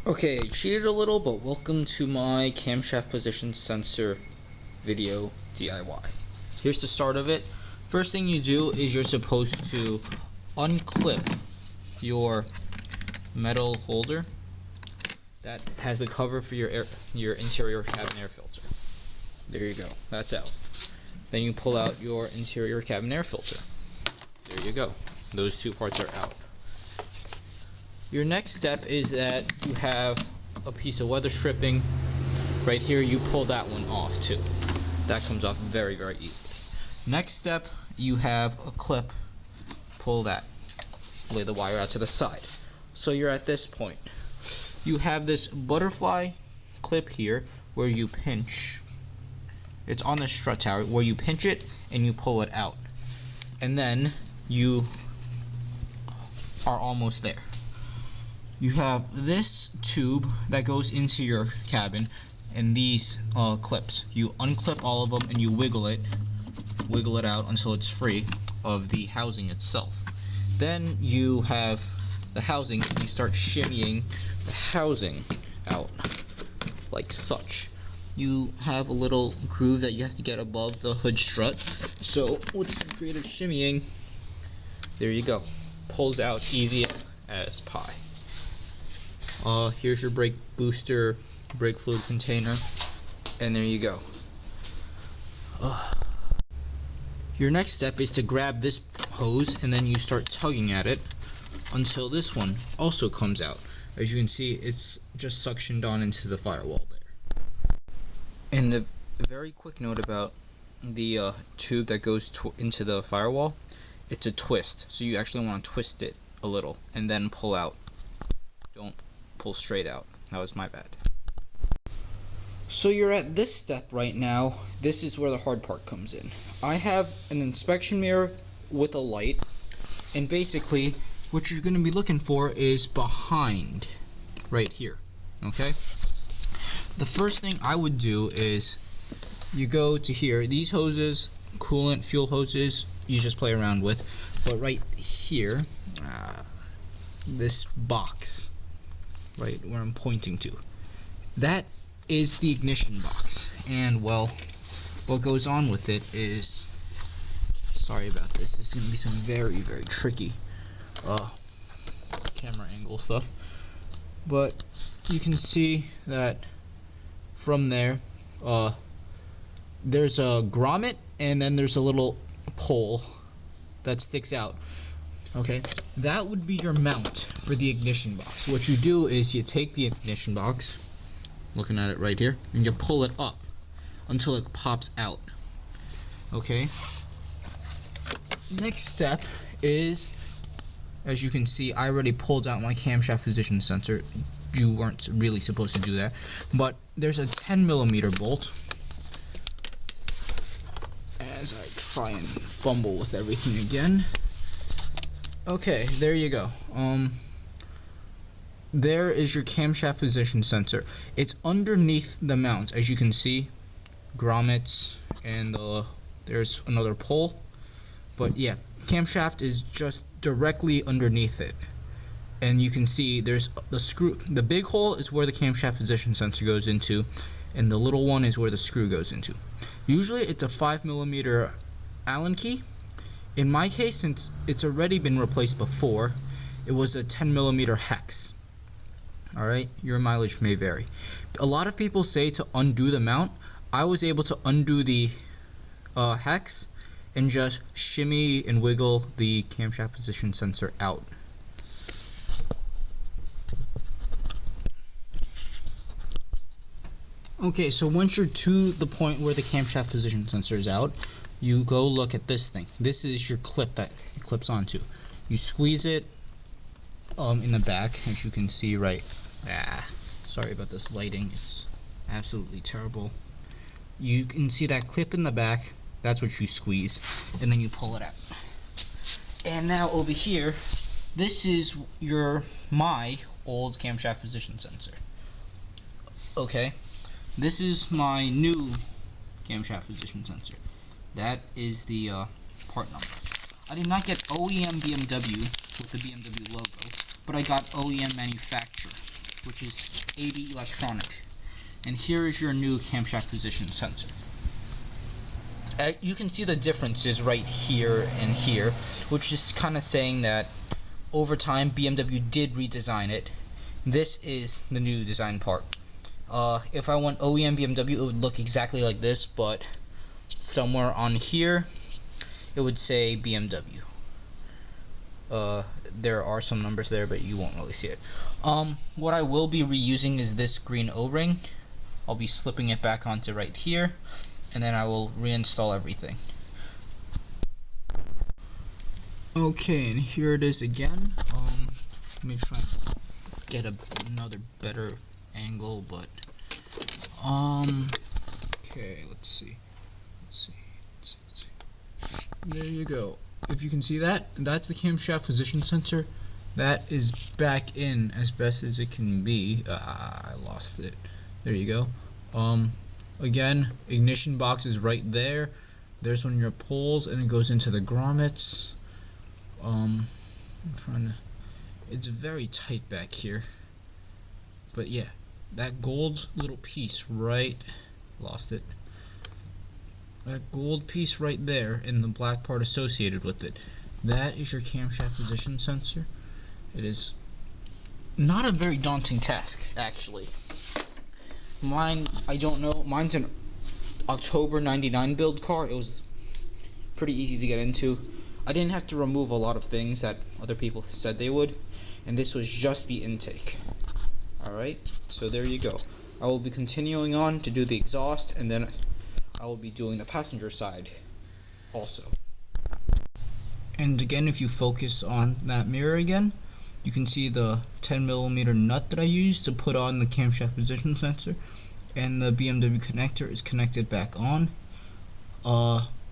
Okay, I cheated a little, but welcome to my camshaft position sensor video DIY. Here's the start of it. First thing you do is you're supposed to unclip your metal holder that has the cover for your interior cabin air filter. There you go, that's out. Then you pull out your interior cabin air filter. There you go, those two parts are out. Your next step is that you have a piece of weather stripping right here. You pull that one off too. That comes off very, very easily. Next step, you have a clip. Pull that. Lay the wire out to the side. So you're at this point. You have this butterfly clip here where you pinch. It's on the strut tower where you pinch it and you pull it out. And then you are almost there. You have this tube that goes into your cabin and these clips. You unclip all of them and you wiggle it out until it's free of the housing itself. Then you have the housing and you start shimmying the housing out like such. You have a little groove that you have to get above the hood strut. So with some creative shimmying, there you go. Pulls out easy as pie. Here's your brake booster, brake fluid container, and there you go. Your next step is to grab this hose and then you start tugging at it until this one also comes out. As you can see, it's just suctioned on into the firewall there. And a very quick note about the tube that goes into the firewall, it's a twist, so you actually want to twist it a little and then pull out. Don't pull straight out. That was my bad. So you're at this step right now. This is where the hard part comes in. I have an inspection mirror with a light, and basically what you're going to be looking for is behind right here. Okay? The first thing I would do is you go to here. These hoses, coolant, fuel hoses, you just play around with. But right here, this box, right where I'm pointing to, that is the ignition box. And well, what goes on with it is, sorry about this, it's going to be some very, very tricky camera angle stuff, but you can see that from there, there's a grommet and then there's a little pole that sticks out. Okay, that would be your mount for the ignition box. What you do is you take the ignition box, looking at it right here, and you pull it up until it pops out. Okay, next step is, as you can see, I already pulled out my camshaft position sensor. You weren't really supposed to do that, but there's a 10mm bolt. As I try and fumble with everything again. Okay, there you go. There is your camshaft position sensor. It's underneath the mount, as you can see. Grommets, and there's another pole. But yeah, camshaft is just directly underneath it. And you can see there's the screw. The big hole is where the camshaft position sensor goes into, and the little one is where the screw goes into. Usually it's a 5mm Allen key. In my case, since it's already been replaced before, it was a 10mm hex. Alright, your mileage may vary. A lot of people say to undo the mount. I was able to undo the hex and just shimmy and wiggle the camshaft position sensor out. Okay, so once you're to the point where the camshaft position sensor is out, you go look at this thing. This is your clip that it clips onto. You squeeze it in the back, as you can see right. Sorry about this lighting. It's absolutely terrible. You can see that clip in the back. That's what you squeeze, and then you pull it out. And now over here, this is my old camshaft position sensor. Okay, this is my new camshaft position sensor. That is the part number. I did not get OEM BMW with the BMW logo, but I got OEM manufacturer. which is 80 electronic. And here is your new camshaft position sensor. You can see the differences right here and here, which is kind of saying that over time BMW did redesign it. This is the new design part. If I went OEM BMW, it would look exactly like this, but somewhere on here it would say BMW. There are some numbers there, but you won't really see it. What I will be reusing is this green O-ring. I'll be slipping it back onto right here, and then I will reinstall everything. Okay, and here it is again. Let me try and get another better angle, but okay, let's see. There you go. If you can see that, that's the camshaft position sensor. That is back in as best as it can be. I lost it. There you go. Again, ignition box is right there. There's one of your poles, and it goes into the grommets. I'm trying to. It's very tight back here. But yeah, that gold little piece right. Lost it. That gold piece right there and the black part associated with it, that is your camshaft position sensor. It is not a very daunting task, actually. Mine, I don't know, mine's an October 99 build car. It was pretty easy to get into. I didn't have to remove a lot of things that other people said they would, and this was just the intake. Alright, so there you go. I will be continuing on to do the exhaust, and then I will be doing the passenger side also. And again, if you focus on that mirror again, you can see the 10mm nut that I used to put on the camshaft position sensor, and the BMW connector is connected back on.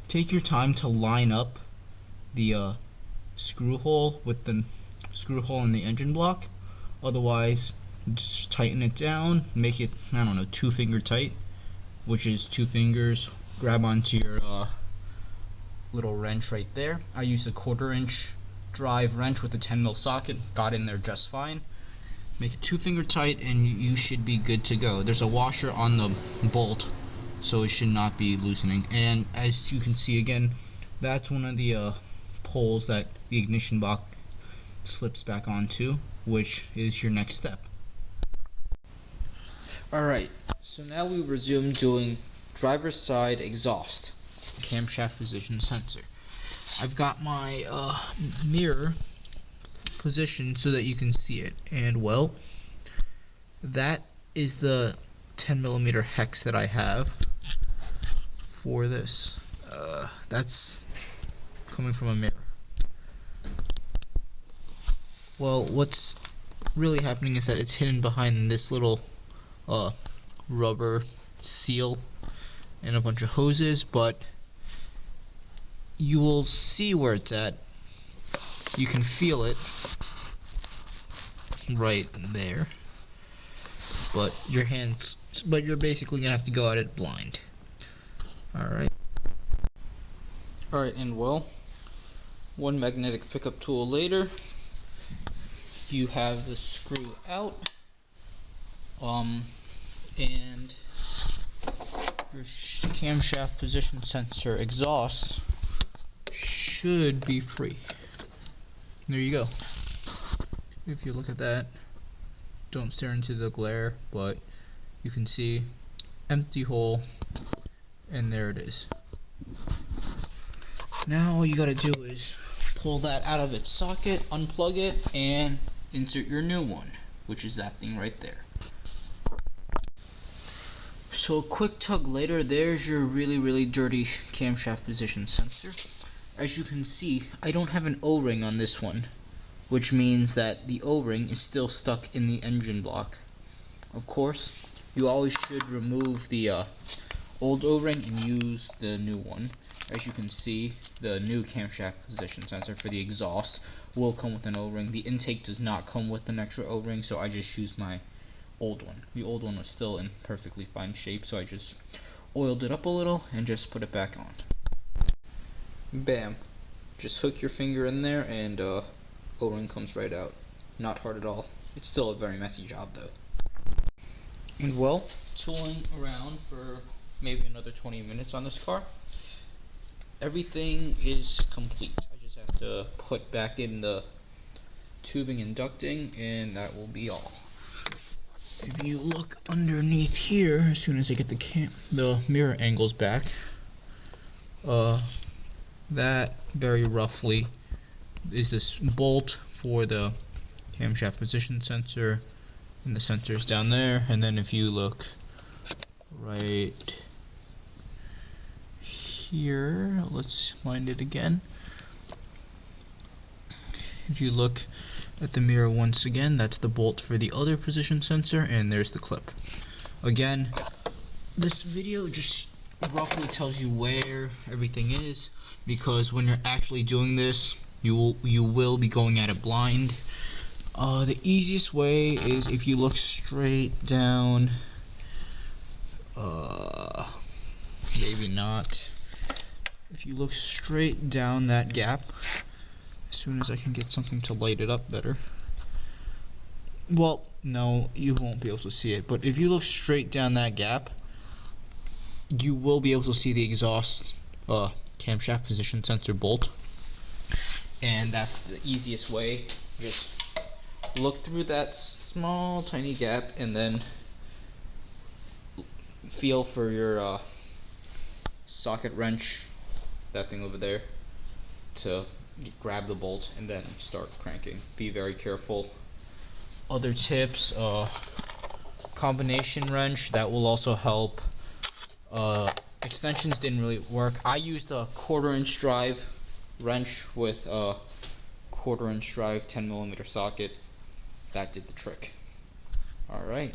Take your time to line up the screw hole with the screw hole in the engine block. Otherwise, just tighten it down, make it, I don't know, 2-finger tight, which is 2 fingers. Grab onto your little wrench right there. I used a 1/4-inch drive wrench with a 10mm socket, got in there just fine. Make it 2-finger tight and you should be good to go. There's a washer on the bolt, so it should not be loosening. And as you can see again, that's one of the poles that the ignition box slips back onto, which is your next step. Alright, so now we resume doing driver's side exhaust, camshaft position sensor. I've got my mirror positioned so that you can see it, and well, that is the 10mm hex that I have for this. That's coming from a mirror. Well, what's really happening is that it's hidden behind this little rubber seal and a bunch of hoses, but you will see where it's at. You can feel it right there, but you're basically gonna have to go at it blind. Alright, and well, one magnetic pickup tool later, you have the screw out, and your camshaft position sensor exhaust should be free. There you go. If you look at that, don't stare into the glare, but you can see empty hole, and there it is. Now all you gotta do is pull that out of its socket, unplug it, and insert your new one, which is that thing right there. So a quick tug later, there's your really dirty camshaft position sensor. As you can see, I don't have an O-ring on this one, which means that the O-ring is still stuck in the engine block. Of course, you always should remove the old O-ring and use the new one. As you can see, the new camshaft position sensor for the exhaust will come with an O-ring. The intake does not come with an extra O-ring, so I just used my old one. The old one was still in perfectly fine shape, so I just oiled it up a little and just put it back on. Bam. Just hook your finger in there and O-ring comes right out. Not hard at all. It's still a very messy job though. And well, tooling around for maybe another 20 minutes on this car. Everything is complete. I just have to put back in the tubing and ducting, and that will be all. If you look underneath here, as soon as I get the mirror angles back, that very roughly is this bolt for the camshaft position sensor, and the sensor's down there. And then if you look right here, let's find it again. If you look at the mirror once again, that's the bolt for the other position sensor, and there's the clip. Again, this video just roughly tells you where everything is, because when you're actually doing this, you will be going at it blind. The easiest way is if you look straight down, maybe not. If you look straight down that gap, as soon as I can get something to light it up better. Well, no, you won't be able to see it, but if you look straight down that gap, you will be able to see the exhaust camshaft position sensor bolt. And that's the easiest way. Just look through that small tiny gap and then feel for your socket wrench, that thing over there, to grab the bolt and then start cranking. Be very careful. Other tips, combination wrench, that will also help. Extensions didn't really work. I used a 1/4" drive wrench with a 1/4" drive 10mm socket. That did the trick. Alright.